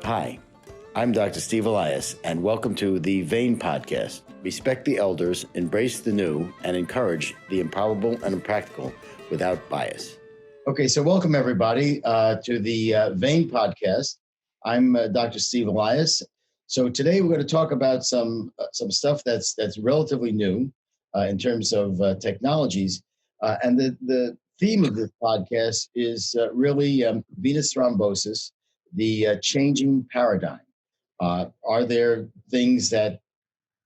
Hi, I'm Dr. Steve Elias, and welcome to the veinPODCAST. Respect the elders, embrace the new, and encourage the improbable and impractical without bias. Okay, so welcome everybody to the veinPODCAST. I'm Dr. Steve Elias. So today we're going to talk about some stuff that's relatively new in terms of technologies, and the theme of this podcast is really venous thrombosis, the changing paradigm. Are there things that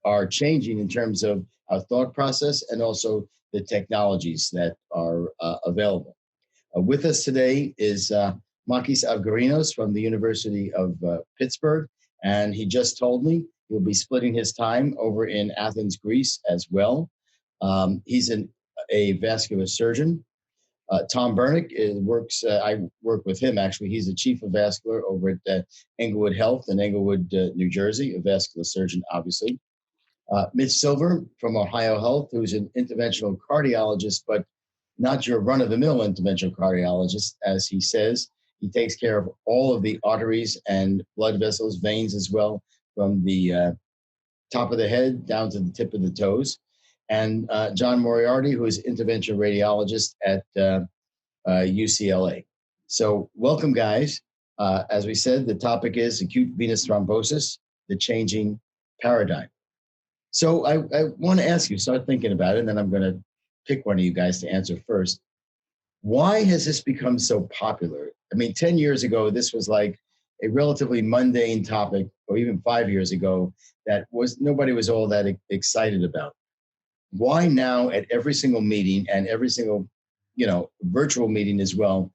are changing in terms of our thought process and also the technologies that are available? With us today is Makis Avgerinos from the University of Pittsburgh, and he just told me he'll be splitting his time over in Athens, Greece as well. He's a vascular surgeon. Tom Bernik I work with him actually. He's the chief of vascular over at Englewood Health in Englewood, New Jersey, a vascular surgeon, obviously. Mitch Silver from Ohio Health, who's an interventional cardiologist, but not your run-of-the-mill interventional cardiologist, as he says. He takes care of all of the arteries and blood vessels, veins as well, from the top of the head down to the tip of the toes. And John Moriarty, who is interventional radiologist at UCLA. So welcome, guys. As we said, the topic is acute venous thrombosis, the changing paradigm. So I want to ask you, start thinking about it, and then I'm going to pick one of you guys to answer first. Why has this become so popular? I mean, 10 years ago, this was like a relatively mundane topic, or even 5 years ago, that nobody was all that excited about. Why now at every single meeting and every single, virtual meeting as well,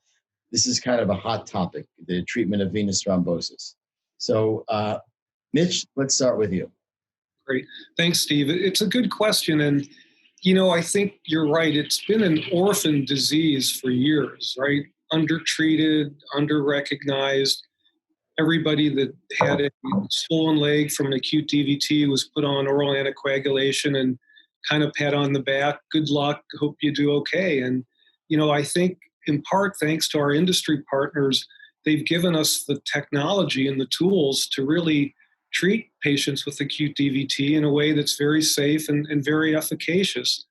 this is kind of a hot topic, the treatment of venous thrombosis. So, Mitch, let's start with you. Great. Thanks, Steve. It's a good question. And, I think you're right. It's been an orphan disease for years, right? Undertreated, underrecognized. Everybody that had a swollen leg from an acute DVT was put on oral anticoagulation and kind of pat on the back. Good luck. Hope you do okay. And, I think in part, thanks to our industry partners, they've given us the technology and the tools to really treat patients with acute DVT in a way that's very safe and very efficacious.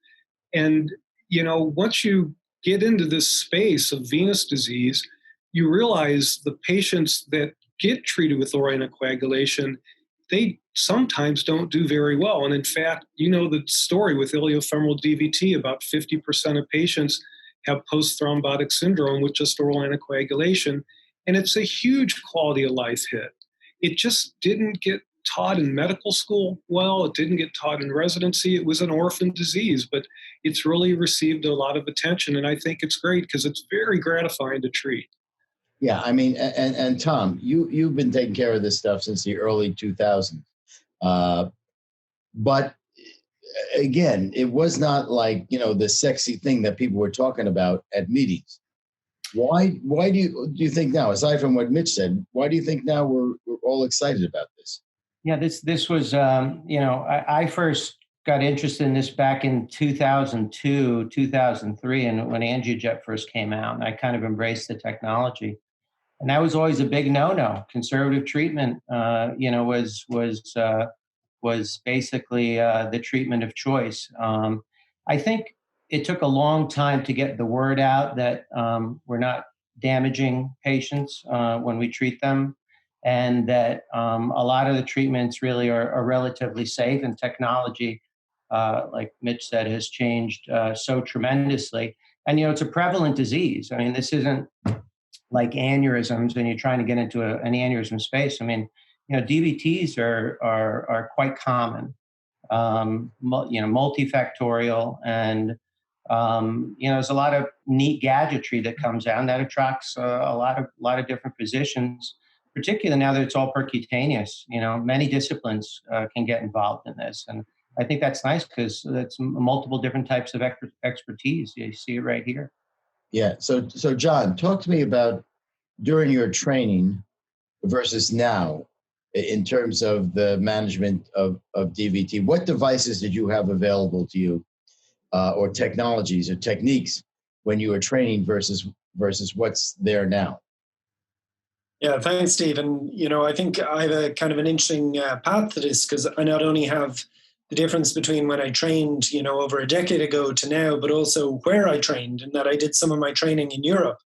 And, once you get into this space of venous disease, you realize the patients that get treated with oral anticoagulation, they sometimes don't do very well. And in fact, the story with iliofemoral DVT, about 50% of patients have post-thrombotic syndrome with just oral anticoagulation. And it's a huge quality of life hit. It just didn't get taught in medical school well. It didn't get taught in residency. It was an orphan disease, but it's really received a lot of attention. And I think it's great because it's very gratifying to treat. Yeah, I mean, and Tom, you've been taking care of this stuff since the early 2000s. But again, it was not like, the sexy thing that people were talking about at meetings. Why do you think now, aside from what Mitch said, why do you think now we're all excited about this? Yeah, this was, I first got interested in this back in 2002, 2003, and when AngioJet first came out, and I kind of embraced the technology. And that was always a big no-no. Conservative treatment, was basically the treatment of choice. I think it took a long time to get the word out that we're not damaging patients when we treat them, and that a lot of the treatments really are relatively safe, and technology, like Mitch said, has changed so tremendously. And, it's a prevalent disease. I mean, this isn't like aneurysms when you're trying to get into an aneurysm space. I mean, DVTs are quite common, multifactorial, and there's a lot of neat gadgetry that comes out, and that attracts a lot of different physicians, particularly now that it's all percutaneous. Many disciplines can get involved in this, and I think that's nice because it's multiple different types of expertise. You see it right here. Yeah. So John, talk to me about during your training versus now in terms of the management of DVT. What devices did you have available to you, or technologies or techniques when you were training versus what's there now? Yeah, thanks, Steve. And, I think I have a kind of an interesting path to this, because I not only have the difference between when I trained, over a decade ago to now, but also where I trained, and that I did some of my training in Europe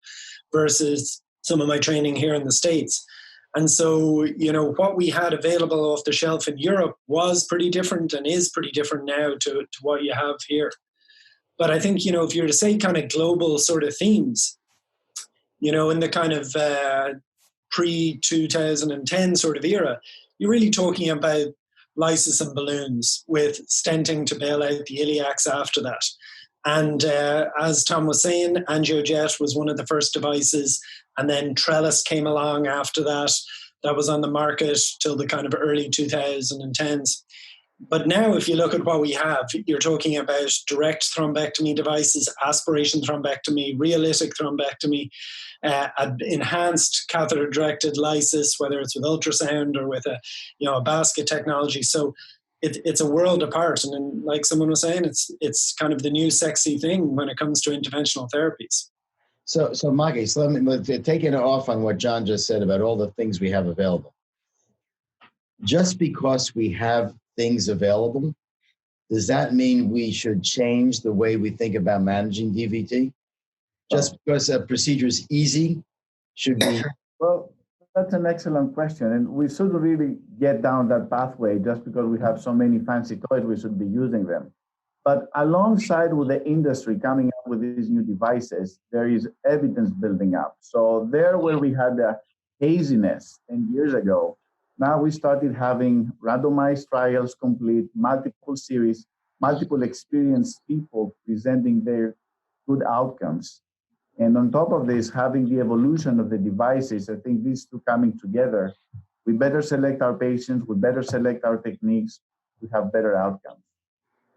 versus some of my training here in the States. And so, what we had available off the shelf in Europe was pretty different and is pretty different now to what you have here. But I think, if you were to say kind of global sort of themes, in the kind of pre-2010 sort of era, you're really talking about lysis and balloons, with stenting to bail out the iliacs after that. And as Tom was saying, AngioJet was one of the first devices, and then Trellis came along after that. That was on the market till the kind of early 2010s. But now, if you look at what we have, you're talking about direct thrombectomy devices, aspiration thrombectomy, rheolytic thrombectomy, enhanced catheter-directed lysis, whether it's with ultrasound or with a basket technology. So it's a world apart. And then, like someone was saying, it's kind of the new sexy thing when it comes to interventional therapies. So Makis, let me taking it off on what John just said about all the things we have available. Just because we have things available, does that mean we should change the way we think about managing DVT? Just because a procedure is easy, should we? Well, that's an excellent question. And we shouldn't really get down that pathway just because we have so many fancy toys, we should be using them. But alongside with the industry coming up with these new devices, there is evidence building up. So there where we had the haziness 10 years ago, now we started having randomized trials complete, multiple series, multiple experienced people presenting their good outcomes. And on top of this, having the evolution of the devices, I think these two coming together, we better select our patients, we better select our techniques, we have better outcomes.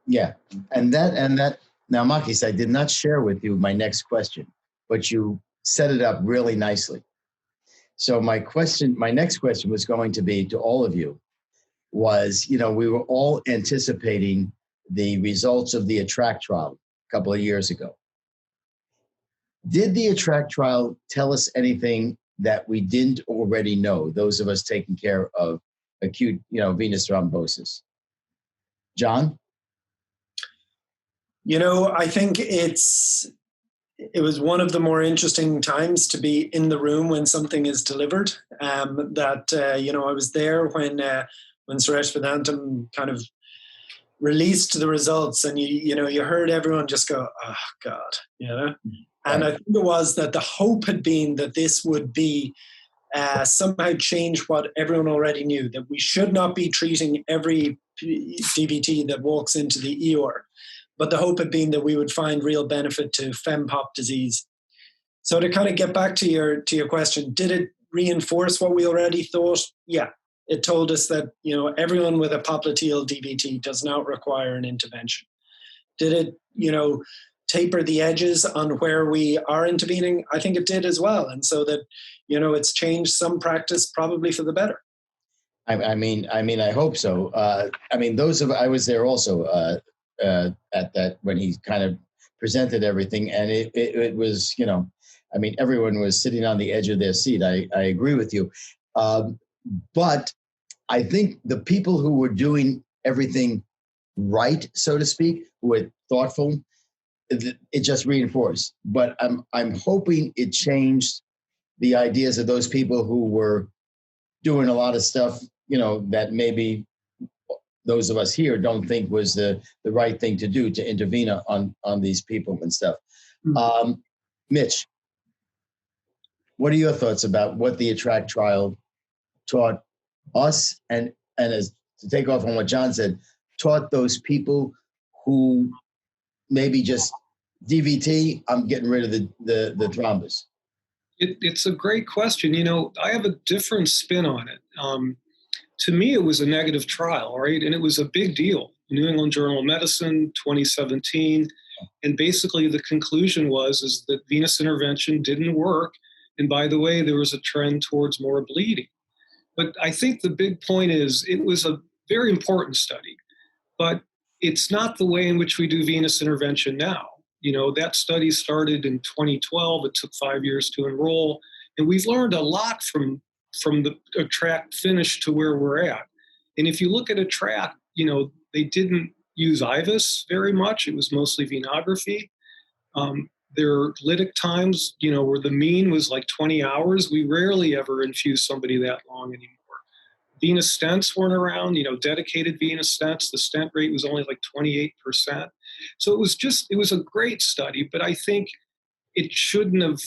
Yeah, and that. Now, Makis, I did not share with you my next question, but you set it up really nicely. So my next question was going to be to all of you was, we were all anticipating the results of the ATTRACT trial a couple of years ago. Did the ATTRACT trial tell us anything that we didn't already know, those of us taking care of acute, venous thrombosis? John? I think it was one of the more interesting times to be in the room when something is delivered. I was there when Suresh Vedantam kind of released the results, and you heard everyone just go, "Oh God," And I think it was that the hope had been that this would be somehow change what everyone already knew, that we should not be treating every DVT that walks into the ER. But the hope had been that we would find real benefit to veinPOP disease. So to kind of get back to your question, did it reinforce what we already thought? Yeah. It told us that, everyone with a popliteal DVT does not require an intervention. Did it, taper the edges on where we are intervening? I think it did as well. And so that, it's changed some practice probably for the better. I mean, I hope so. I was there also at that when he kind of presented everything, and it was, everyone was sitting on the edge of their seat. I agree with you. But I think the people who were doing everything right, so to speak, who were thoughtful, it just reinforced. But I'm hoping it changed the ideas of those people who were doing a lot of stuff, that maybe those of us here don't think was the right thing to do, to intervene on these people and stuff. Mm-hmm. Mitch, what are your thoughts about what the ATTRACT trial taught us, and as to take off on what John said, taught those people who maybe just DVT, I'm getting rid of the thrombus? It's a great question. I have a different spin on it. To me, it was a negative trial, right? And it was a big deal. New England Journal of Medicine, 2017. And basically the conclusion is that venous intervention didn't work. And by the way, there was a trend towards more bleeding. But I think the big point is it was a very important study, but it's not the way in which we do venous intervention now. That study started in 2012. It took 5 years to enroll. And we've learned a lot from the ATTRACT finish to where we're at. And if you look at ATTRACT, they didn't use IVUS very much. It was mostly venography. Their lytic times, where the mean was like 20 hours. We rarely ever infuse somebody that long anymore. Venous stents weren't around, dedicated venous stents. The stent rate was only like 28%. So it was a great study, but I think it shouldn't have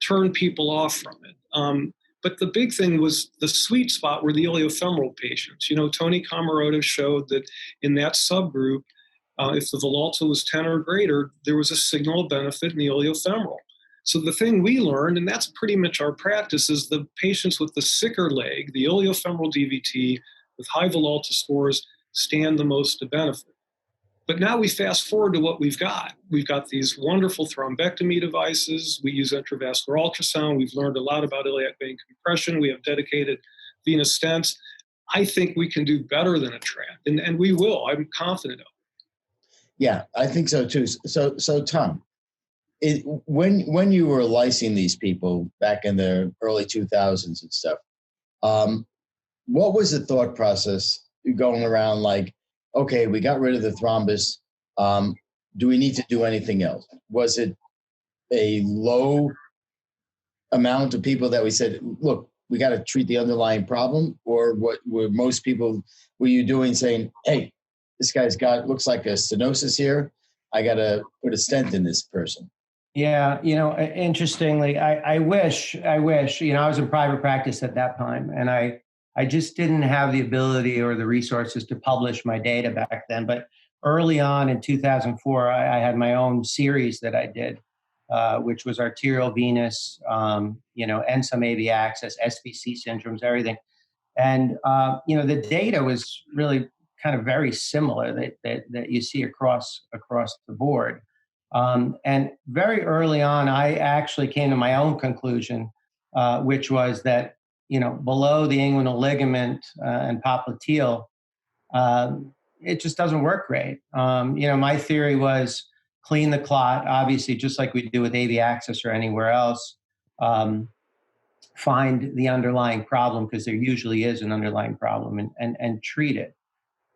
turned people off from it. But the big thing was the sweet spot were the iliofemoral patients. Tony Camarota showed that in that subgroup, if the Volulta was 10 or greater, there was a signal of benefit in the iliofemoral. So the thing we learned, and that's pretty much our practice, is the patients with the sicker leg, the iliofemoral DVT with high Volulta scores, stand the most to benefit. But now we fast forward to what we've got. We've got these wonderful thrombectomy devices. We use intravascular ultrasound. We've learned a lot about iliac vein compression. We have dedicated venous stents. I think we can do better than ATTRACT, and we will. I'm confident of it. Yeah, I think so too. So Tom, when you were lysing these people back in the early 2000s and stuff, what was the thought process going around like, okay, we got rid of the thrombus. Do we need to do anything else? Was it a low amount of people that we said, look, we got to treat the underlying problem? Or what were most people, were you doing saying, hey, this guy's looks like a stenosis here. I got to put a stent in this person. Yeah, interestingly, I wish, I was in private practice at that time, and I just didn't have the ability or the resources to publish my data back then. But early on in 2004, I had my own series that I did, which was arterial venous, and some AV access, SVC syndromes, everything. And, the data was really kind of very similar that you see across the board. And very early on, I actually came to my own conclusion, which was that, below the inguinal ligament and popliteal, it just doesn't work great. My theory was clean the clot, obviously, just like we do with AV access or anywhere else. Find the underlying problem, because there usually is an underlying problem, and treat it.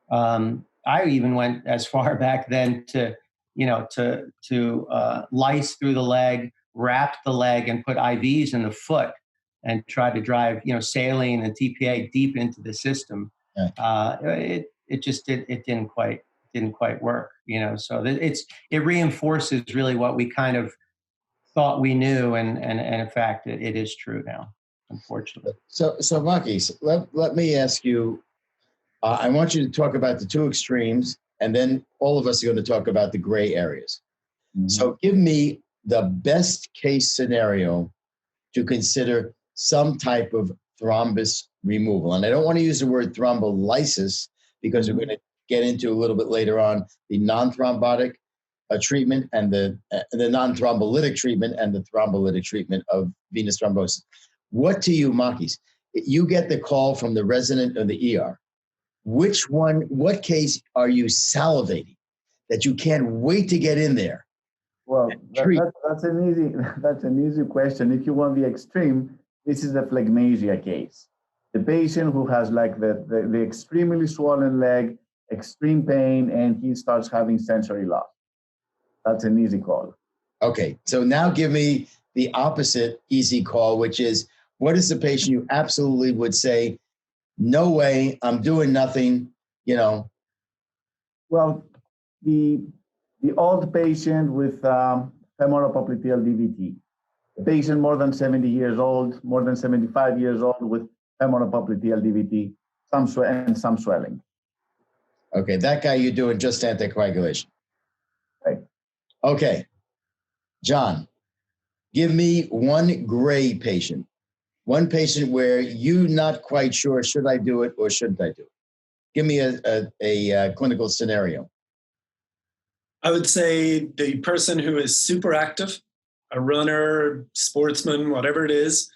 I even went as far back then to lyse through the leg, wrap the leg, and put IVs in the foot, and try to drive, saline and TPA deep into the system. Yeah. It didn't quite work, So it reinforces really what we kind of thought we knew, and in fact, it is true now, unfortunately. So Makis, let me ask you. I want you to talk about the two extremes, and then all of us are going to talk about the gray areas. Mm-hmm. So give me the best case scenario to consider some type of thrombus removal. And I don't want to use the word thrombolysis, because we're going to get into a little bit later on the non-thrombotic treatment and the non-thrombolytic treatment and the thrombolytic treatment of venous thrombosis. What to you, Makis? You get the call from the resident of the ER. What case are you salivating that you can't wait to get in there? Well, that's an easy question. If you want the extreme, this is a phlegmasia case. The patient who has like the extremely swollen leg, extreme pain, and he starts having sensory loss. That's an easy call. Okay, so now give me the opposite easy call, which is, what is the patient you absolutely would say, no way, I'm doing nothing, Well, the old patient with femoral popliteal DVT, a patient more than 70 years old, more than 75 years old with femoral popliteal DVT, some swelling. Okay, that guy you're doing just anticoagulation. Right. Okay, John, give me one gray patient. One patient where you're not quite sure, should I do it or shouldn't I do it? Give me a clinical scenario. I would say the person who is super active, a runner, sportsman, whatever it is,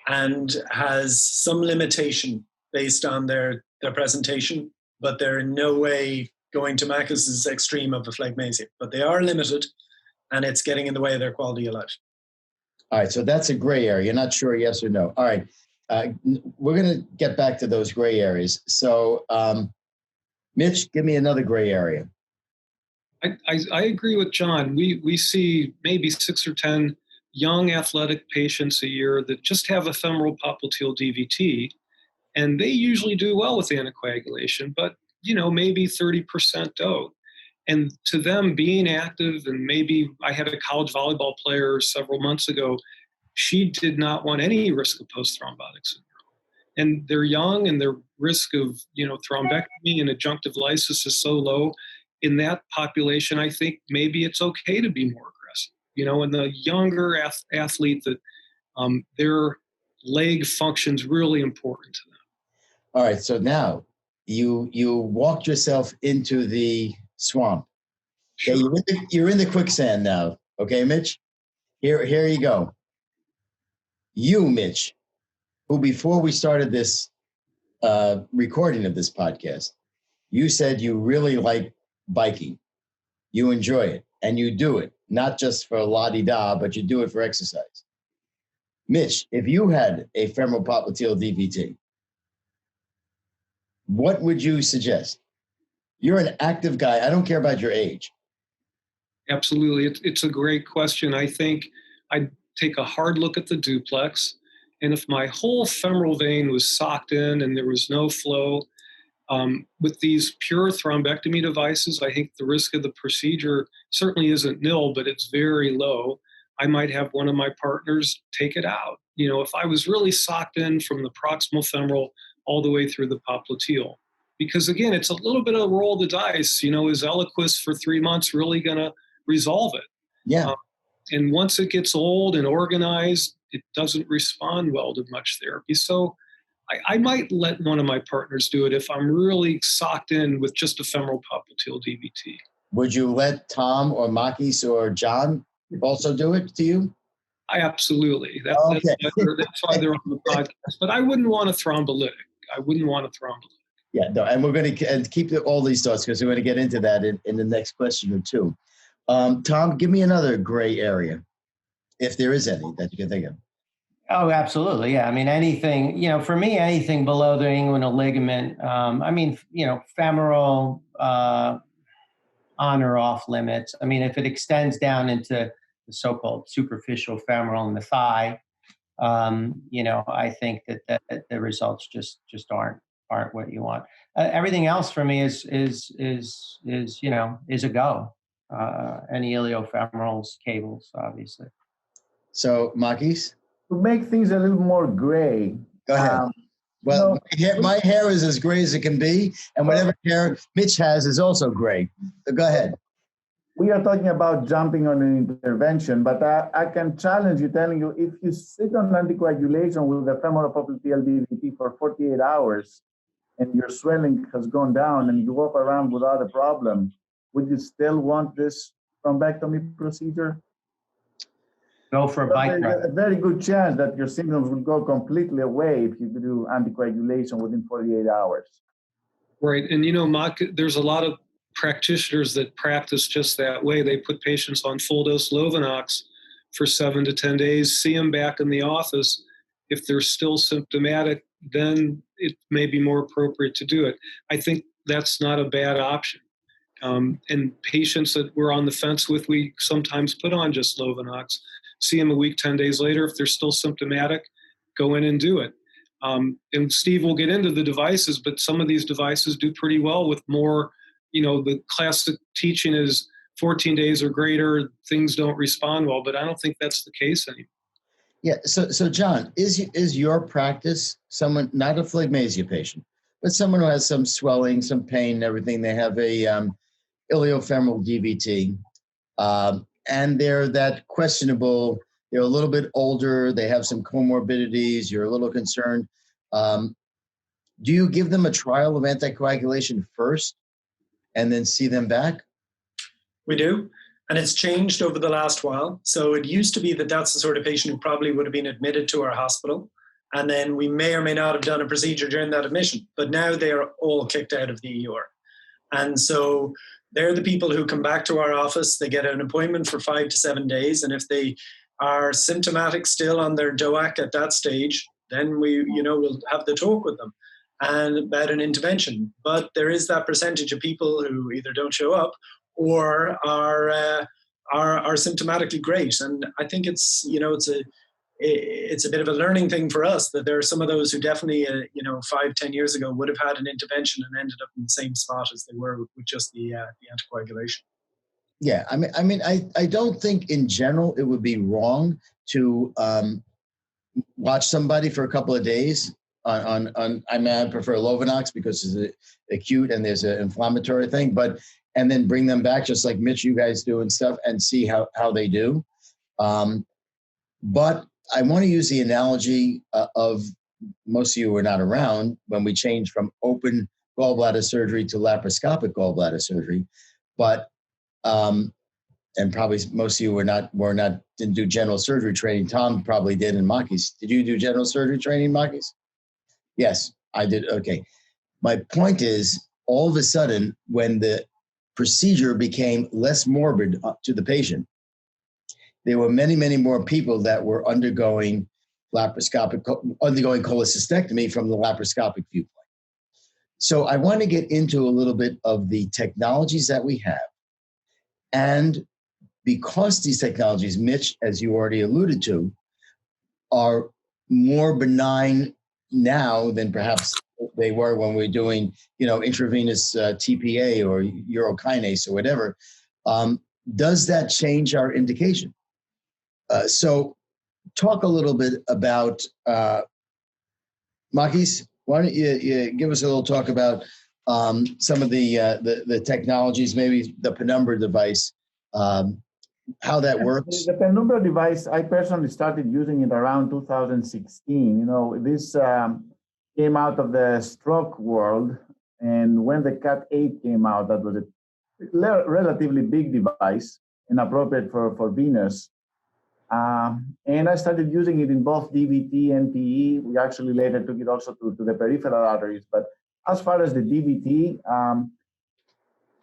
and has some limitation based on their presentation, but they're in no way going to Makis's extreme of the phlegmasia. But they are limited, and it's getting in the way of their quality of life. All right, so that's a gray area. You're not sure yes or no. All right, we're going to get back to those gray areas. So, Mitch, give me another gray area. I agree with John. We see maybe 6 or 10 young athletic patients a year that just have a femoral popliteal DVT, and they usually do well with anticoagulation, but maybe 30% don't. And to them, being active, and maybe I had a college volleyball player several months ago, she did not want any risk of post-thrombotic syndrome. And they're young, and their risk of thrombectomy and adjunctive lysis is so low. In that population, I think maybe it's okay to be more aggressive. In the younger athlete, that their leg function's really important to them. All right, so now you walked yourself into the swamp. Sure. Okay, you're in the quicksand now. Okay, Mitch? Here you go. You, Mitch, who before we started this recording of this podcast, you said you really like biking. You enjoy it, and you do it, not just for la-di-da, but you do it for exercise. Mitch, if you had a femoral popliteal DVT, what would you suggest? You're an active guy. I don't care about your age. Absolutely. It's a great question. I think I'd take a hard look at the duplex, and if my whole femoral vein was socked in and there was no flow, with these pure thrombectomy devices, I think the risk of the procedure certainly isn't nil, but it's very low. I might have one of my partners take it out. If I was really socked in from the proximal femoral all the way through the popliteal. Because again, it's a little bit of a roll of the dice. Is Elias for 3 months really going to resolve it? Yeah. And once it gets old and organized, it doesn't respond well to much therapy. So I might let one of my partners do it if I'm really socked in with just a femoral popliteal DVT. Would you let Tom or Makis or John also do it to you? Absolutely. That's why they're on the podcast. But I wouldn't want a thrombolytic. Yeah, no, and we're going to keep all these thoughts because we're going to get into that in the next question or two. Tom, give me another gray area, if there is any that you can think of. Oh, absolutely. Yeah. I mean, anything, for me, anything below the inguinal ligament, femoral on or off limits. I mean, if it extends down into the so-called superficial femoral in the thigh, I think that the results just aren't what you want. Everything else for me is a go. Any iliofemorals, cables, obviously. So, Makis? To make things a little more gray. Go ahead. My hair is as gray as it can be, and whatever hair Mitch has is also gray. So go ahead. We are talking about jumping on an intervention, but I can challenge you, telling you, if you sit on anticoagulation with the femoral popliteal DVT for 48 hours and your swelling has gone down and you walk around without a problem, would you still want this thrombectomy procedure? Go for a bike ride. A very good chance that your symptoms will go completely away if you do anticoagulation within 48 hours. Right. And, there's a lot of practitioners that practice just that way. They put patients on full dose Lovenox for 7 to 10 days, see them back in the office. If they're still symptomatic, then it may be more appropriate to do it. I think that's not a bad option. And patients that we're on the fence with, we sometimes put on just Lovenox, see them a week, 10 days later. If they're still symptomatic, go in and do it. And Steve will get into the devices, but some of these devices do pretty well with more, the classic teaching is 14 days or greater, things don't respond well, but I don't think that's the case anymore. Yeah. So John, is your practice someone, not a phlegmasia patient, but someone who has some swelling, some pain, and everything? They have a iliofemoral DVT, and they're that questionable. They're a little bit older. They have some comorbidities. You're a little concerned. Do you give them a trial of anticoagulation first and then see them back? We do. And it's changed over the last while. So it used to be that that's the sort of patient who probably would have been admitted to our hospital. And then we may or may not have done a procedure during that admission. But now they are all kicked out of the ER. And so they're the people who come back to our office. They get an appointment for 5 to 7 days. And if they are symptomatic still on their DOAC at that stage, then we'll have the talk with them and about an intervention. But there is that percentage of people who either don't show up or are symptomatically great. And I think it's a bit of a learning thing for us that there are some of those who definitely 5-10 years ago would have had an intervention and ended up in the same spot as they were with just the anticoagulation. Yeah, I don't think in general it would be wrong to watch somebody for a couple of days on I prefer Lovenox because it's acute and there's an inflammatory thing, and then bring them back just like Mitch, you guys do and stuff, and see how they do. But I want to use the analogy of most of you were not around when we changed from open gallbladder surgery to laparoscopic gallbladder surgery, but and probably most of you didn't do general surgery training. Tom probably did, and Makis. Did you do general surgery training, Makis? Yes, I did. Okay. My point is, all of a sudden, when the procedure became less morbid to the patient, there were many, many more people that were undergoing cholecystectomy from the laparoscopic viewpoint. So I want to get into a little bit of the technologies that we have. And because these technologies, Mitch, as you already alluded to, are more benign now than perhaps they were when we were doing, intravenous TPA or urokinase or whatever, does that change our indication? So talk a little bit about, Makis, why don't you give us a little talk about some of the technologies, maybe the Penumbra device, how that works? The Penumbra device, I personally started using it around 2016. This came out of the stroke world, and when the Cat 8 came out, that was a relatively big device and appropriate for venous. And I started using it in both DVT and PE. We actually later took it also to the peripheral arteries. But as far as the DVT,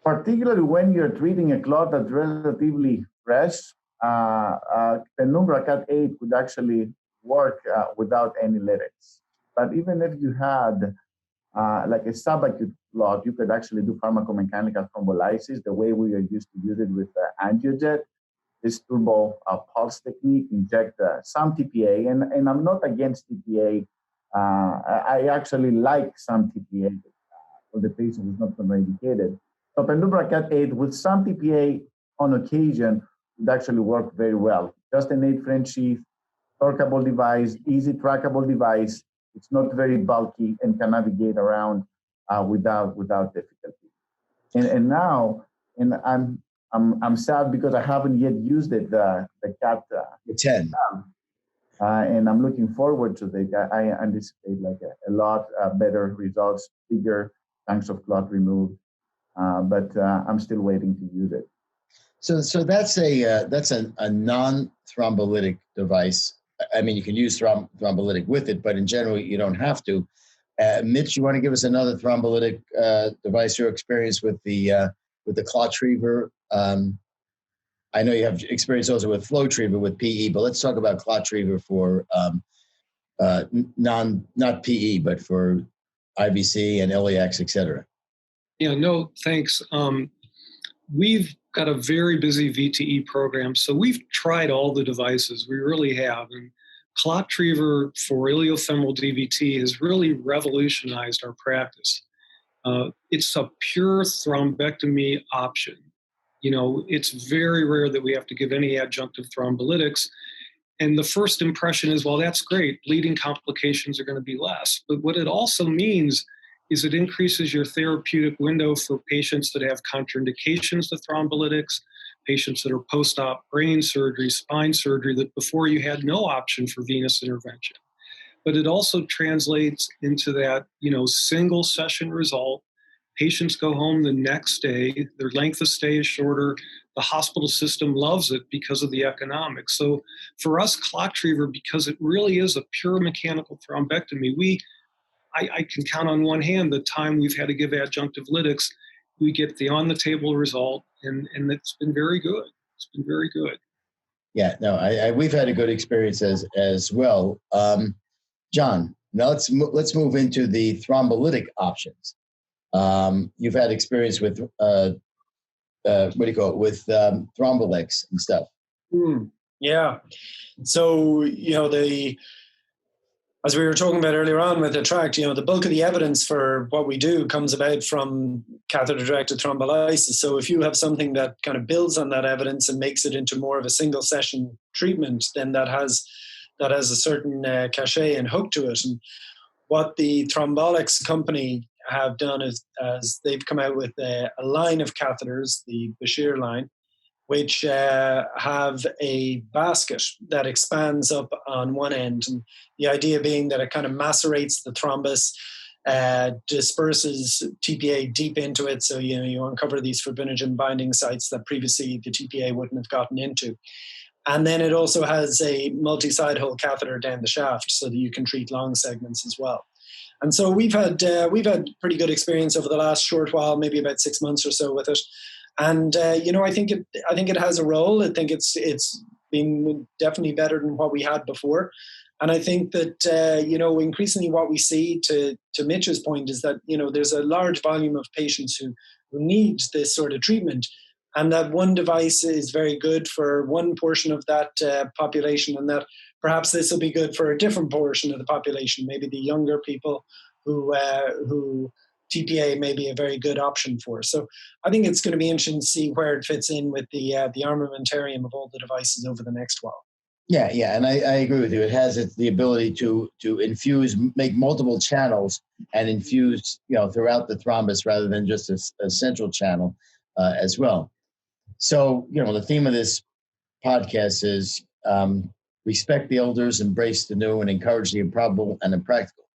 particularly when you're treating a clot that's relatively fresh, Penumbra Cat 8 could actually work without any lytics. But even if you had like a subacute clot, you could actually do pharmacomechanical thrombolysis the way we are used to use it with angiojet. This turbo pulse technique, inject some TPA, and I'm not against TPA. I actually like some TPA for the patient who's not contraindicated. So Penumbra Cat 8 with some TPA on occasion would actually work very well. Just an 8 French sheath, torqueable device, easy trackable device. It's not very bulky and can navigate around without difficulty. And now, I'm sad because I haven't yet used it, the Cat 10. And I'm looking forward to it. I anticipate like a lot better results, bigger chunks of clot removed. But I'm still waiting to use it. So that's a non-thrombolytic device. I mean, you can use thrombolytic with it, but in general, you don't have to. Mitch, you want to give us another thrombolytic device, your experience with the ClotTriever? I know you have experience also with FlowTriever with PE, but let's talk about ClotTriever for not PE, but for IVC and iliacs, et cetera. Yeah, no, thanks. We've got a very busy VTE program, so we've tried all the devices. We really have. And ClotTriever for iliofemoral DVT has really revolutionized our practice. It's a pure thrombectomy option. It's very rare that we have to give any adjunctive thrombolytics. And the first impression is, well, that's great. Bleeding complications are going to be less. But what it also means is it increases your therapeutic window for patients that have contraindications to thrombolytics, patients that are post-op brain surgery, spine surgery, that before you had no option for venous intervention. But it also translates into that, single session result. Patients go home the next day. Their length of stay is shorter. The hospital system loves it because of the economics. So for us, ClotTriever, because it really is a pure mechanical thrombectomy, I can count on one hand the time we've had to give adjunctive lytics. We get the on-the-table result, and it's been very good. It's been very good. Yeah, no, we've had a good experience as well. John, now let's move into the thrombolytic options. You've had experience with what do you call it, with thrombolytics and stuff. Yeah. So, as we were talking about earlier on with ATTRACT, the bulk of the evidence for what we do comes about from catheter-directed thrombolysis. So if you have something that kind of builds on that evidence and makes it into more of a single session treatment, then that has a certain cachet and hook to it. And what the Thrombolytics company have done is they've come out with a line of catheters, the Bashir line, which have a basket that expands up on one end. And the idea being that it kind of macerates the thrombus, disperses TPA deep into it. So, you uncover these fibrinogen binding sites that previously the TPA wouldn't have gotten into. And then it also has a multi-side hole catheter down the shaft so that you can treat long segments as well. And so we've had pretty good experience over the last short while, maybe about 6 months or so with it. And I think it has a role. I think it's been definitely better than what we had before. And I think that increasingly what we see, to Mitch's point, is that there's a large volume of patients who need this sort of treatment, and that one device is very good for one portion of that population, and that perhaps this will be good for a different portion of the population, maybe the younger people who TPA may be a very good option for. So I think it's going to be interesting to see where it fits in with the armamentarium of all the devices over the next while. Yeah, and I agree with you. It has the ability to infuse, make multiple channels and infuse, throughout the thrombus rather than just a central channel as well. So, the theme of this podcast is respect the elders, embrace the new, and encourage the improbable and impractical.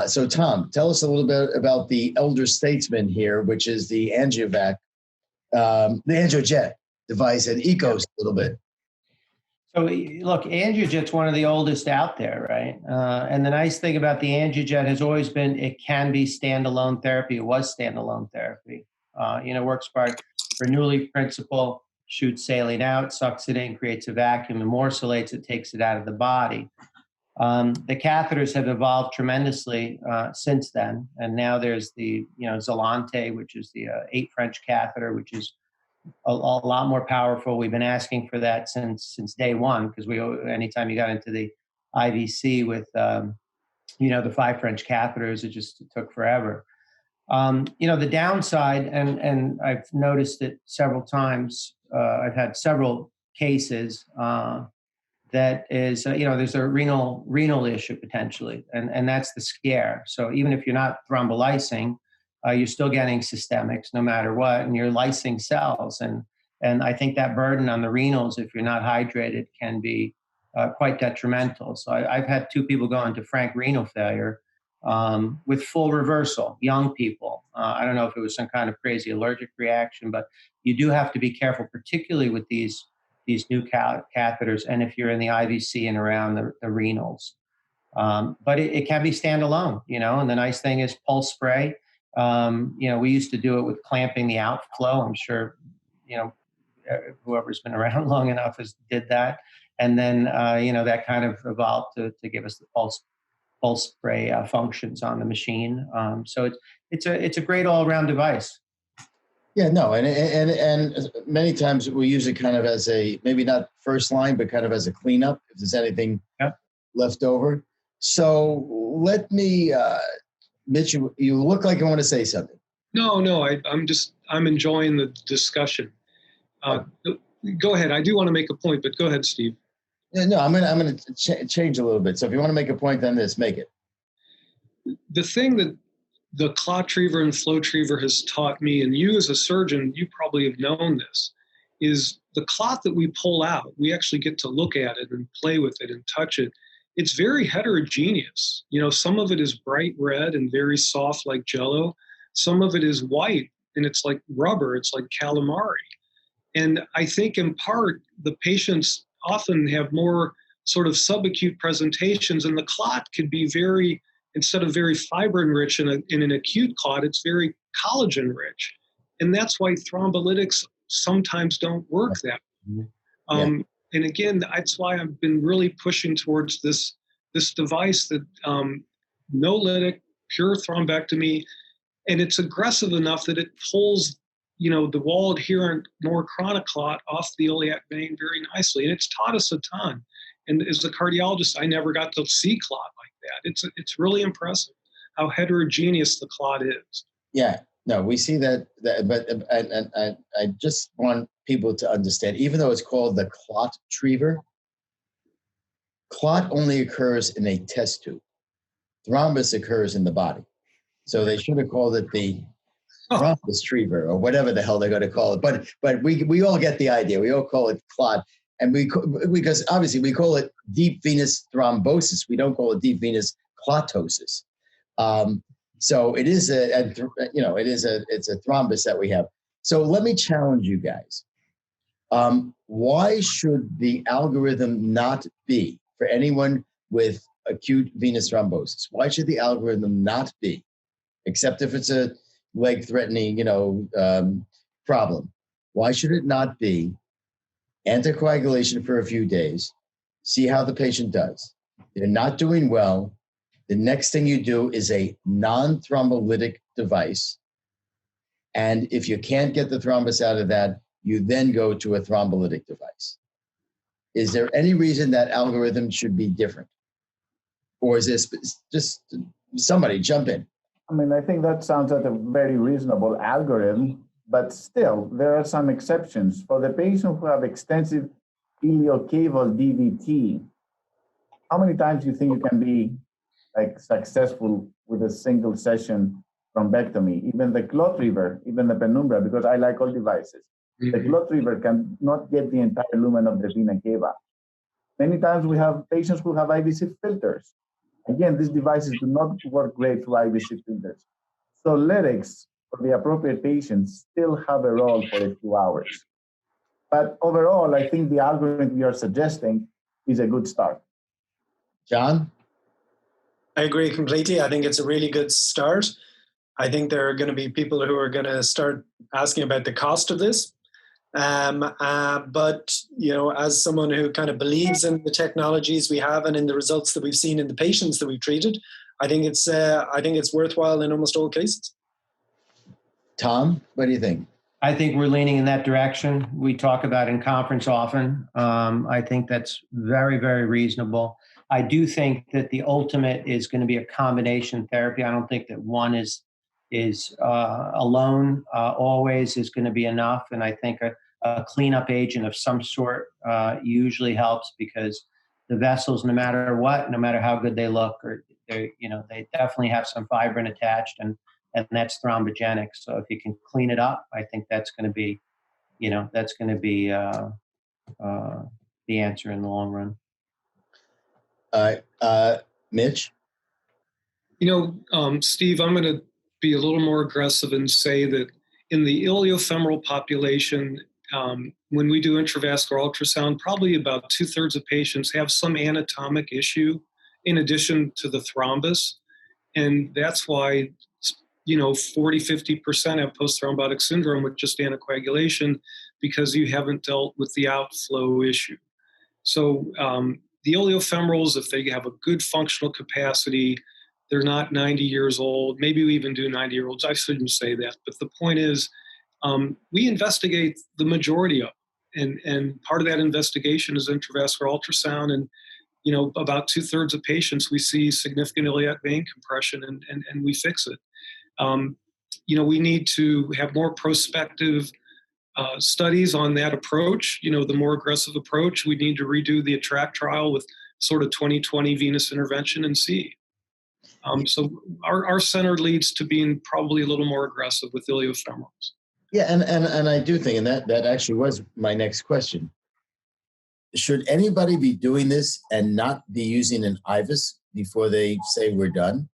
So, Tom, tell us a little bit about the elder statesman here, which is the AngioVac, the AngioJet device, and ECOS a little bit. So, look, AngioJet's one of the oldest out there, right? And the nice thing about the AngioJet has always been it can be standalone therapy. It was standalone therapy. Works by Bernoulli principle, shoots saline out, sucks it in, creates a vacuum, immortalates it, takes it out of the body. The catheters have evolved tremendously since then, and now there's the Zolante, which is the 8 French catheter, which is a lot more powerful. We've been asking for that since day one, because anytime you got into the IVC with the 5 French catheters, it took forever. The downside, and I've noticed it several times. I've had several cases. That is, there's a renal issue potentially, and that's the scare. So even if you're not thrombolysing, you're still getting systemics no matter what, and you're lysing cells. And I think that burden on the renals, if you're not hydrated, can be quite detrimental. So I've had 2 people go into frank renal failure with full reversal, young people. I don't know if it was some kind of crazy allergic reaction, but you do have to be careful, particularly with these new catheters, and if you're in the IVC and around the renals. But it can be standalone, and the nice thing is pulse spray. We used to do it with clamping the outflow. I'm sure, whoever's been around long enough did that. And then, that kind of evolved to give us the pulse spray functions on the machine. So it's a great all-around device. Yeah, no, and many times we use it kind of as maybe not first line, but kind of as a cleanup if there's anything left over. So let me, Mitch, you look like you want to say something. No, I'm enjoying the discussion. Go ahead. I do want to make a point, but go ahead, Steve. No, I'm going to change a little bit. So if you want to make a point on this, make it. The thing that the ClotTriever and FlowTriever has taught me, and you as a surgeon, you probably have known this, is the clot that we pull out, we actually get to look at it and play with it and touch it. It's very heterogeneous. Some of it is bright red and very soft like Jell-O. Some of it is white and it's like rubber. It's like calamari. And I think in part, the patients often have more sort of subacute presentations, and the clot could be instead of very fibrin-rich in an acute clot, it's very collagen-rich. And that's why thrombolytics sometimes don't work that way. And again, that's why I've been really pushing towards this device that no lytic, pure thrombectomy, and it's aggressive enough that it pulls, the wall adherent more chronic clot off the iliac vein very nicely. And it's taught us a ton. And as a cardiologist, I never got to see clot like that. It's really impressive how heterogeneous the clot is. Yeah, no, we see that but I just want people to understand, even though it's called the clot triever, clot only occurs in a test tube. Thrombus occurs in the body. So they should have called it the thrombus triever or whatever the hell they're going to call it. But we all get the idea. We all call it clot. And because obviously we call it deep venous thrombosis. We don't call it deep venous clotosis. So it is it's a thrombus that we have. So let me challenge you guys. Why should the algorithm not be for anyone with acute venous thrombosis? Why should the algorithm not be, except if it's a leg-threatening, problem? Why should it not be anticoagulation for a few days, see how the patient does? They're not doing well. The next thing you do is a non-thrombolytic device. And if you can't get the thrombus out of that, you then go to a thrombolytic device. Is there any reason that algorithm should be different? Or is this just somebody jump in? I mean, I think that sounds like a very reasonable algorithm, but still, there are some exceptions. For the patients who have extensive iliocaval DVT, how many times do you think you can be successful with a single session thrombectomy? Even the clot triever, even the penumbra, because I like all devices. Mm-hmm. The clot triever can not get the entire lumen of the vena cava. Many times we have patients who have IVC filters. Again, these devices do not work great through IVC filters. So lytics for the appropriate patients still have a role for a few hours. But overall, I think the algorithm you are suggesting is a good start. John? I agree completely. I think it's a really good start. I think there are going to be people who are going to start asking about the cost of this. But, as someone who kind of believes in the technologies we have and in the results that we've seen in the patients that we've treated, I think it's worthwhile in almost all cases. Tom, what do you think? I think we're leaning in that direction. We talk about in conference often. I think that's very, very reasonable. I do think that the ultimate is going to be a combination therapy. I don't think that one is alone always is going to be enough. And I think a cleanup agent of some sort usually helps, because the vessels, no matter how good they look, or they definitely have some fibrin attached, and that's thrombogenic. So if you can clean it up, I think that's going to be, the answer in the long run. Mitch? Steve, I'm going to be a little more aggressive and say that in the iliofemoral population, when we do intravascular ultrasound, probably about 2/3 of patients have some anatomic issue in addition to the thrombus. And that's why, 40-50% have post-thrombotic syndrome with just anticoagulation, because you haven't dealt with the outflow issue. So the iliofemorals, if they have a good functional capacity, they're not 90 years old. Maybe we even do 90-year-olds. I shouldn't say that. But the point is, we investigate the majority of them. And part of that investigation is intravascular ultrasound. And, about 2/3 of patients, we see significant iliac vein compression, and we fix it. We need to have more prospective studies on that approach. The more aggressive approach. We need to redo the ATTRACT trial with sort of 20/20 venous intervention and see. So our center leads to being probably a little more aggressive with iliofemorals. Yeah, and I do think, and that actually was my next question. Should anybody be doing this and not be using an IVUS before they say we're done?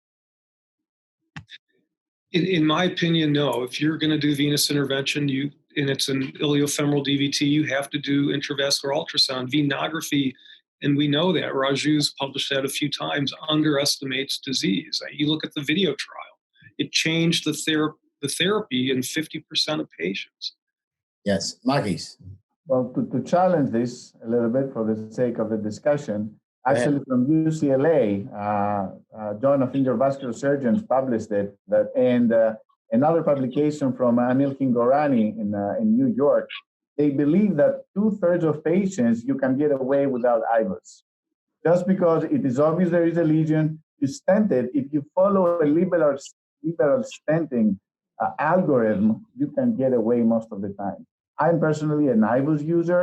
In my opinion, no. If you're going to do venous intervention, and it's an iliofemoral DVT, you have to do intravascular ultrasound. Venography, and we know that, Raju's published that a few times, underestimates disease. You look at the video trial. It changed the therapy in 50% of patients. Yes. Makis? Well, to challenge this a little bit for the sake of the discussion, actually from UCLA, Joint of Vascular Surgeons published it, and another publication from Anil Hingorani in New York, they believe that 2/3 of patients you can get away without IVUS. Just because it is obvious there is a lesion, you stent it. If you follow a liberal stenting algorithm, you can get away most of the time. I'm personally an IVUS user,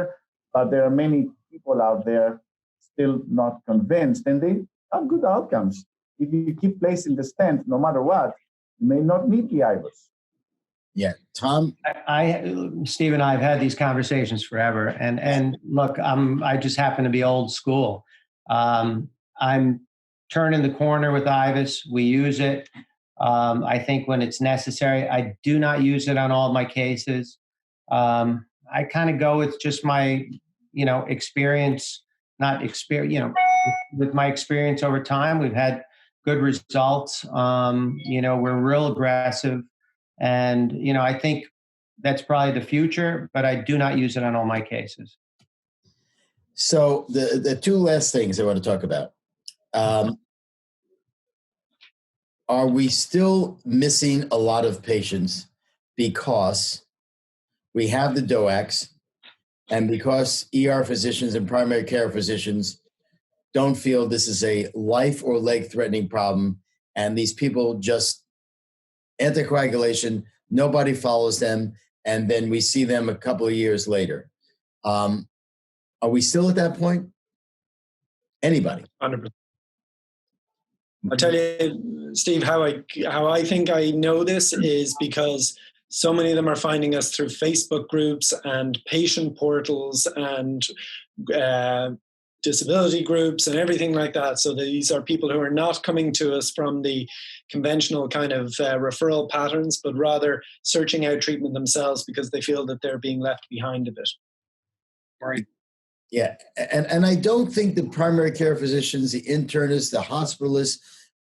but there are many people out there still not convinced, and they have good outcomes. If you keep placing the stent, no matter what, you may not need the IVUS. Yeah, Tom? Steve and I have had these conversations forever. And look, I just happen to be old school. I'm turning the corner with IVUS. We use it. I think when it's necessary. I do not use it on all of my cases. I kind of go with just my, experience, with my experience over time. We've had good results. We're real aggressive. And, I think that's probably the future, but I do not use it on all my cases. So the two last things I want to talk about. Are we still missing a lot of patients because we have the DOACs and because ER physicians and primary care physicians don't feel this is a life or leg threatening problem, and these people just anticoagulation, nobody follows them, and then we see them a couple of years later? Are we still at that point? Anybody? 100%. I'll tell you, Steve, how I think I know this is because so many of them are finding us through Facebook groups and patient portals and disability groups and everything like that. So these are people who are not coming to us from the conventional kind of referral patterns, but rather searching out treatment themselves because they feel that they're being left behind a bit. Right. Yeah, and I don't think the primary care physicians, the internists, the hospitalists,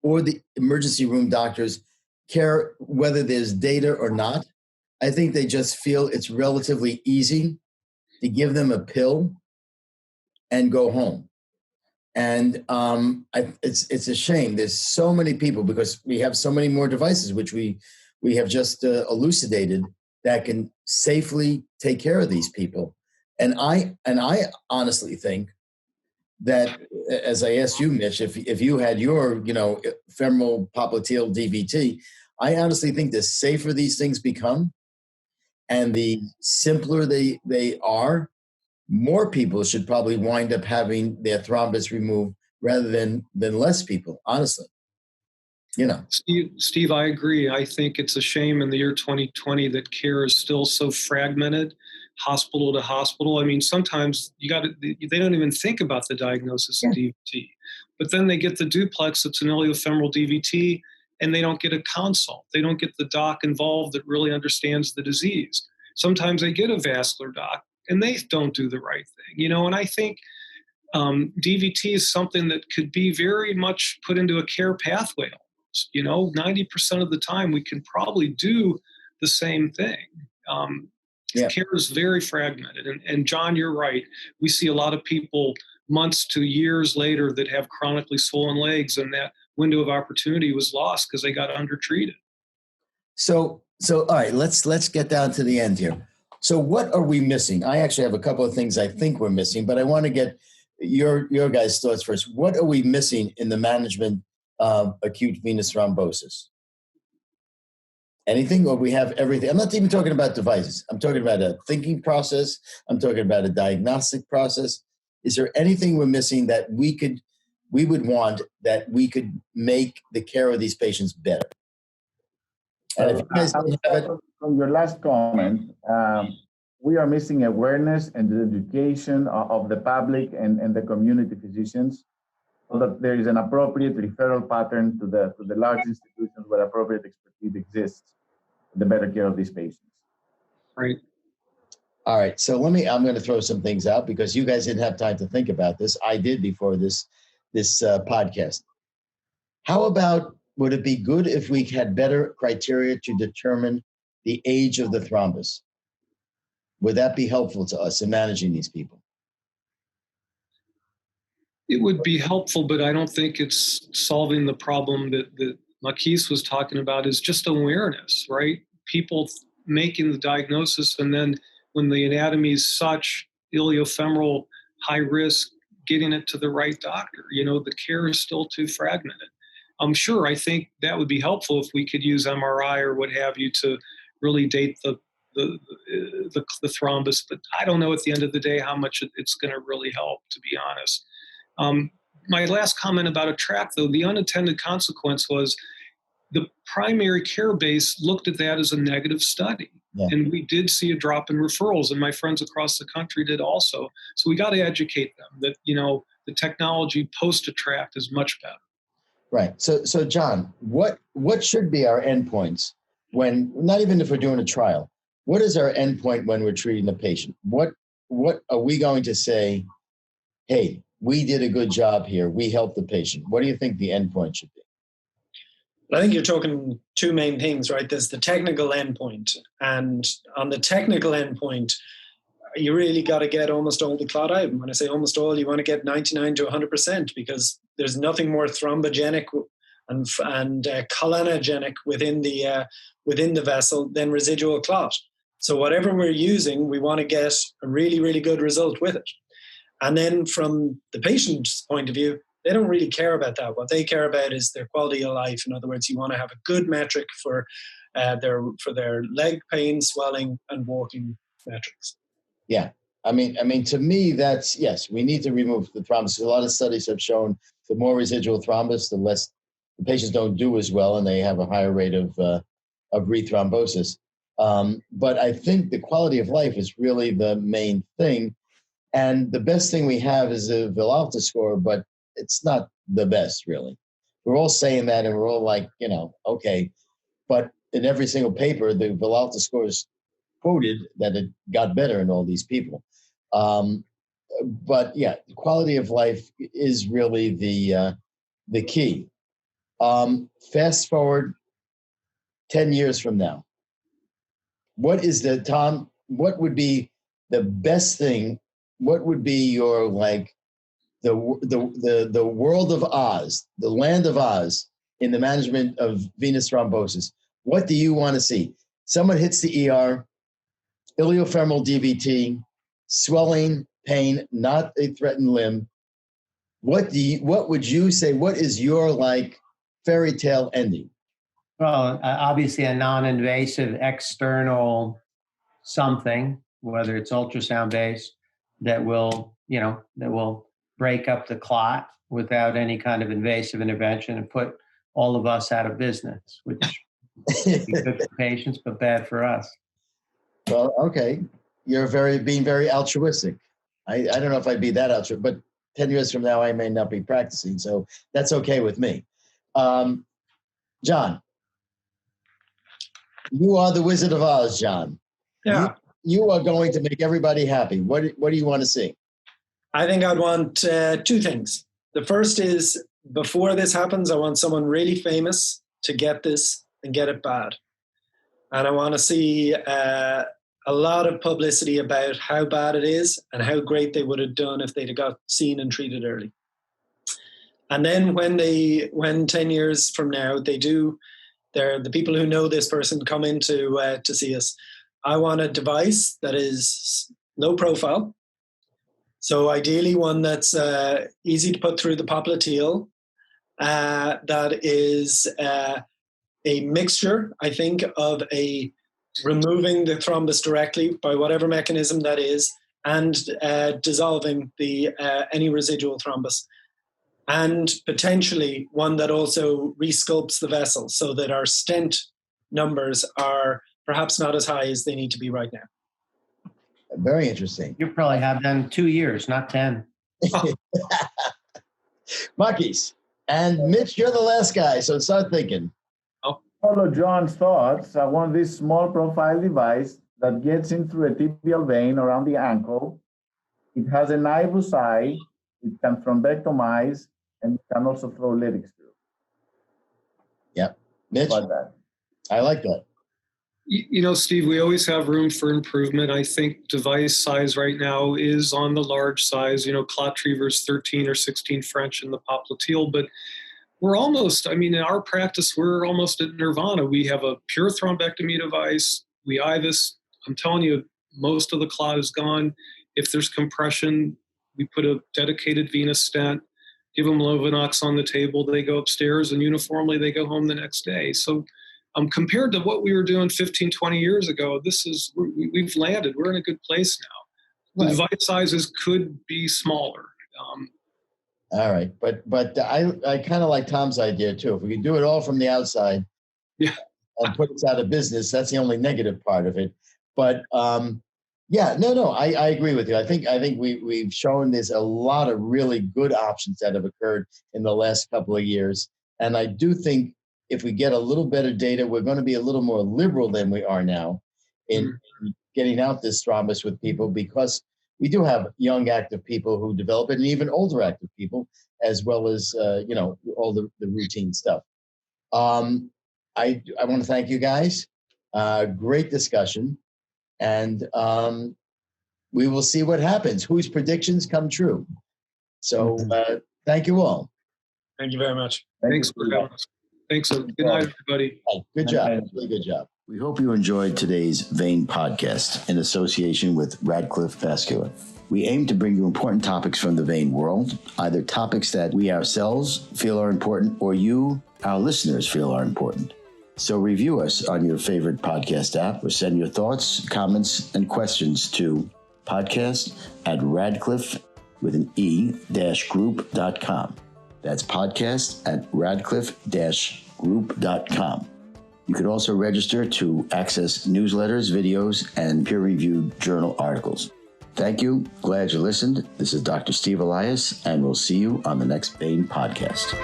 or the emergency room doctors care whether there's data or not. I think they just feel it's relatively easy to give them a pill and go home. And it's a shame. There's so many people, because we have so many more devices, which we have just elucidated, that can safely take care of these people. And I honestly think that, as I asked you, Mitch, if you had your, femoral popliteal DVT, I honestly think the safer these things become and the simpler they are, more people should probably wind up having their thrombus removed rather than less people, honestly. Steve, I agree. I think it's a shame in the year 2020 that care is still so fragmented, hospital to hospital. I mean, sometimes they don't even think about the diagnosis of DVT, but then they get the duplex, it's an iliofemoral DVT, and they don't get a consult. They don't get the doc involved that really understands the disease. Sometimes they get a vascular doc and they don't do the right thing, and I think DVT is something that could be very much put into a care pathway. 90% of the time we can probably do the same thing. Care is very fragmented. And John, you're right. We see a lot of people months to years later that have chronically swollen legs, and that window of opportunity was lost because they got undertreated. So all right, let's get down to the end here. So what are we missing? I actually have a couple of things I think we're missing, but I want to get your guys' thoughts first. What are we missing in the management of acute venous thrombosis? Anything, or we have everything? I'm not even talking about devices. I'm talking about a thinking process. I'm talking about a diagnostic process. Is there anything we're missing that we would want that we could make the care of these patients better? And if you guys don't have it, from your last comment, we are missing awareness and the education of the public and the community physicians, so that there is an appropriate referral pattern to the large institutions where appropriate expertise exists for the better care of these patients. Right. All right. So I'm going to throw some things out because you guys didn't have time to think about this. I did before this podcast. How about, would it be good if we had better criteria to determine the age of the thrombus? Would that be helpful to us in managing these people? It would be helpful, but I don't think it's solving the problem that Makis was talking about, is just awareness, right? People making the diagnosis, and then when the anatomy is such, iliofemoral, high risk, getting it to the right doctor. The care is still too fragmented. I'm sure, I think that would be helpful if we could use MRI or what have you to really date the thrombus, but I don't know at the end of the day how much it's going to really help, to be honest. My last comment about a track, though, the unintended consequence was the primary care base looked at that as a negative study. Yeah. And we did see a drop in referrals, and my friends across the country did also. So we got to educate them that, the technology post-attract is much better. Right. So John, what should be our endpoints when, not even if we're doing a trial, what is our endpoint when we're treating a patient? What are we going to say, hey, we did a good job here, we helped the patient? What do you think the endpoint should be? I think you're talking two main things, right? There's the technical endpoint. And on the technical endpoint, you really got to get almost all the clot out. And when I say almost all, you want to get 99 to 100%, because there's nothing more thrombogenic and cholinogenic within the vessel than residual clot. So whatever we're using, we want to get a really, really good result with it. And then from the patient's point of view, they don't really care about that. What they care about is their quality of life. In other words, you want to have a good metric for their leg pain, swelling, and walking metrics. Yeah. I mean, to me, that's, yes, we need to remove the thrombus. A lot of studies have shown the more residual thrombus, the less the patients don't do as well, and they have a higher rate of rethrombosis. But I think the quality of life is really the main thing. And the best thing we have is a Villalta score, but it's not the best, really. We're all saying that, and we're all like, okay. But in every single paper, the Villalta score is quoted that it got better in all these people. But yeah, the quality of life is really the key. Fast forward 10 years from now. What would be the best thing? What would be your, like, the world of Oz, the land of Oz in the management of venous thrombosis? What do you want to see? Someone hits the ER, iliofemoral DVT, swelling, pain, not a threatened limb. What would you say? What is your, like, fairy tale ending? Well, obviously a non-invasive external something, whether it's ultrasound based, that will break up the clot without any kind of invasive intervention and put all of us out of business, which would be good for patients, but bad for us. Well, okay. You're being very altruistic. I don't know if I'd be that altruistic, but 10 years from now, I may not be practicing, so that's okay with me. John, you are the Wizard of Oz, John. Yeah. You are going to make everybody happy. What do you want to see? I think I'd want two things. The first is, before this happens, I want someone really famous to get this and get it bad. And I want to see a lot of publicity about how bad it is and how great they would have done if they'd have got seen and treated early. And then when 10 years from now, the people who know this person come in to see us, I want a device that is low profile. So ideally one that's easy to put through the popliteal, that is a mixture, I think, of removing the thrombus directly by whatever mechanism that is, and dissolving any residual thrombus. And potentially one that also resculpts the vessel so that our stent numbers are perhaps not as high as they need to be right now. Very interesting. You probably have them 2 years, not 10. Makis, and Mitch, you're the last guy, so start thinking. Follow John's thoughts. I want this small profile device that gets in through a tibial vein around the ankle. It has a IVUS eye. It can thrombectomize, and it can also throw lytics through. Yep. Mitch? Like that. I like that. Steve, we always have room for improvement. I think device size right now is on the large size. ClotTriever's 13 or 16 French in the popliteal, but we're almost, in our practice, we're almost at nirvana. We have a pure thrombectomy device. We IVUS. I'm telling you, most of the clot is gone. If there's compression, we put a dedicated venous stent, give them Lovenox on the table, they go upstairs, and uniformly they go home the next day. So compared to what we were doing 15, 20 years ago, we've landed. We're in a good place now. The device sizes could be smaller. All right. But I kind of like Tom's idea too. If we can do it all from the outside and put us out of business, that's the only negative part of it. But I agree with you. I think we've shown there's a lot of really good options that have occurred in the last couple of years. And I do think if we get a little better data, we're going to be a little more liberal than we are now in getting out this thrombus with people, because we do have young active people who develop it, and even older active people, as well as all the routine stuff. I want to thank you guys. Great discussion, and we will see what happens. Whose predictions come true? So thank you all. Thank you very much. Thanks for having us. Thanks. Good night, everybody. Good job. Really good job. We hope you enjoyed today's veinPODCAST in association with Radcliffe Vascular. We aim to bring you important topics from the vein world, either topics that we ourselves feel are important or you, our listeners, feel are important. So review us on your favorite podcast app or send your thoughts, comments, and questions to podcast@radcliffe-group.com. That's podcast@radcliffe-group.com. You could also register to access newsletters, videos, and peer-reviewed journal articles. Thank you. Glad you listened. This is Dr. Steve Elias, and we'll see you on the next veinPODCAST.